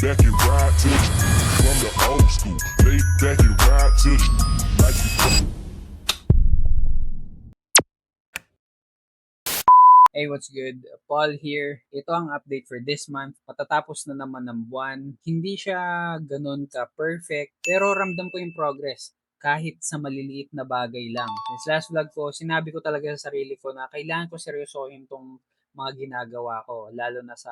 back and ride to the from the old school. Lay back and ride to the like you. Hey, what's good? Paul here. Ito ang update for this month. Matatapos na naman ng buwan. Hindi siya ganun ka-perfect, pero ramdam ko yung progress kahit sa maliliit na bagay lang. Since last vlog ko, sinabi ko talaga sa sarili ko na kailangan ko seryosohin tong mga ginagawa ko, lalo na sa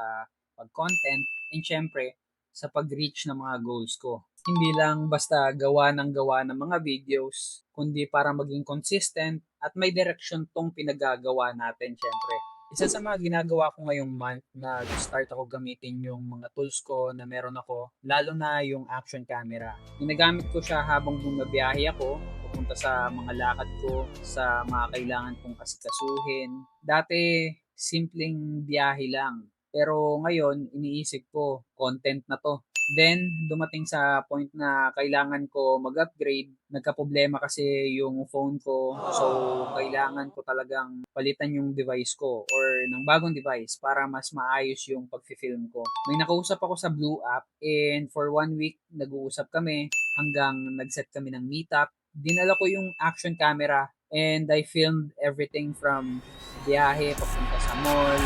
pag-content and syempre sa pag-reach ng mga goals ko. Hindi lang basta gawa ng mga videos, kundi para maging consistent at may direction tong pinagagawa natin syempre. Isa sa mga ginagawa ko ngayong month, nag-start ako gamitin yung mga tools ko na meron ako, lalo na yung action camera. Ginagamit ko siya habang bumabiyahe ako, pupunta sa mga lakad ko, sa mga kailangan kong asikasuhin. Dati, simpleng biyahe lang. Pero ngayon, iniisip ko, content na to. Then, dumating sa point na kailangan ko mag-upgrade. Nagka-problema kasi yung phone ko. So, kailangan ko talagang palitan yung device ko or ng bagong device para mas maayos yung pag-film ko. May nakausap ako sa Blue App and for 1 week, nag-uusap kami hanggang nag-set kami ng meetup. Dinala ko yung action camera and I filmed everything from biyahe papunta sa mall,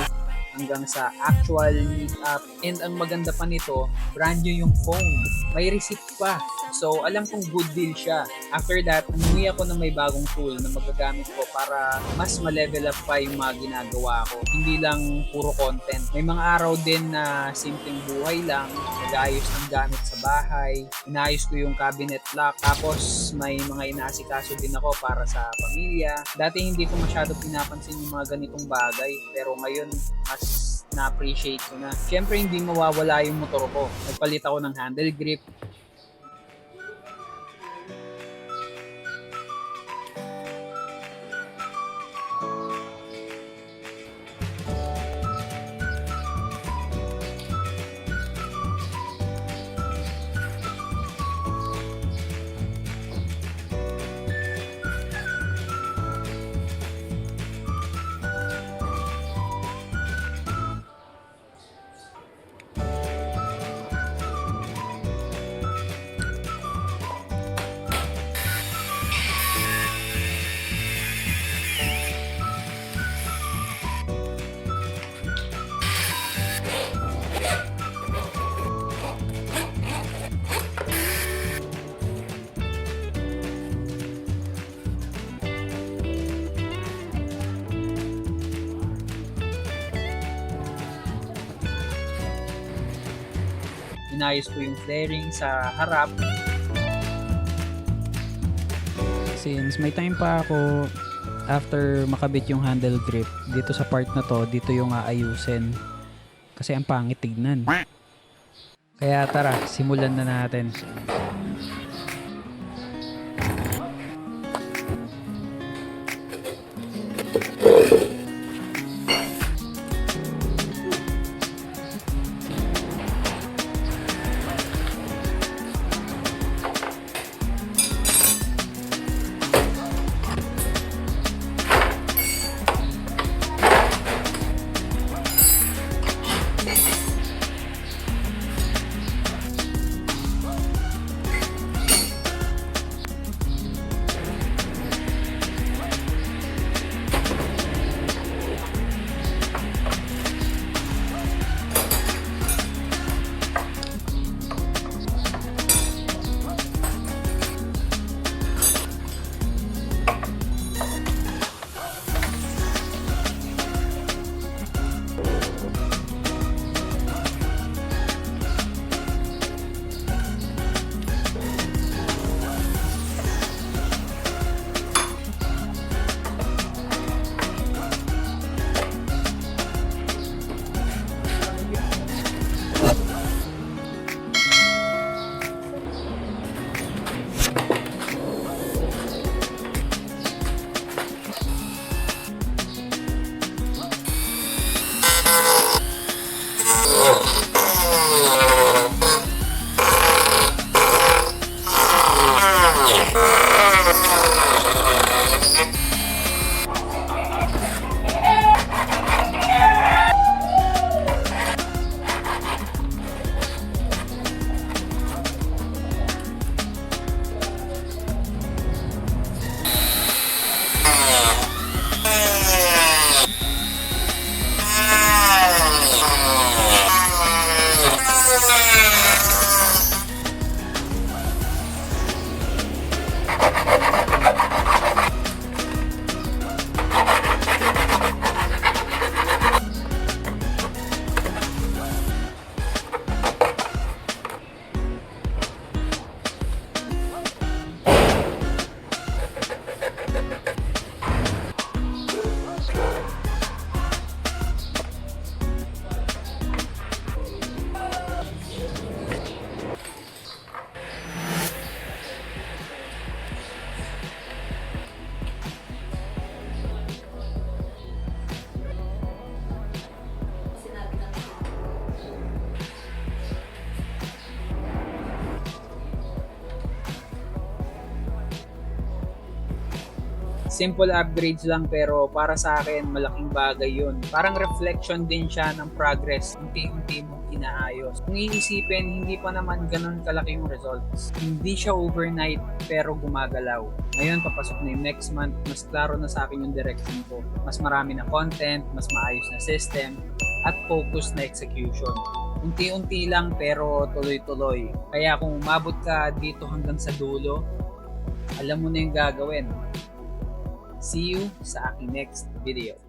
hanggang sa actual meetup. And ang maganda pa nito, brand new yung phone. May receipt pa. So, alam kong good deal siya. After that, umuwi ako ng may bagong tool na magagamit ko para mas ma-level up pa yung mga ginagawa ko. Hindi lang puro content. May mga araw din na simpleng buhay lang. Nag-ayos ng gamit sa bahay. Inayos ko yung cabinet lock. Tapos, may mga inaasikaso din ako para sa pamilya. Dati hindi ko masyado pinapansin yung mga ganitong bagay. Pero ngayon, mas na-appreciate ko na. Siyempre, hindi mawawala yung motor ko. Nagpalit ako ng handle grip. Inayos ko yung flaring sa harap. Since may time pa ako after makabit yung handle grip, dito sa part na to, dito yung aayusin. Kasi ang pangit tignan. Kaya tara, simulan na natin. Simple upgrades lang pero para sa akin malaking bagay yun. Parang reflection din siya ng progress, unti-unti mong inaayos. Kung iisipin, hindi pa naman ganun kalaki yung results. Hindi siya overnight pero gumagalaw. Ngayon papasok na yung next month, mas klaro na sa akin yung direction ko. Mas marami na content, mas maayos na system, at focus na execution. Unti-unti lang pero tuloy-tuloy. Kaya kung umabot ka dito hanggang sa dulo, alam mo na yung gagawin. See you sa aking next video.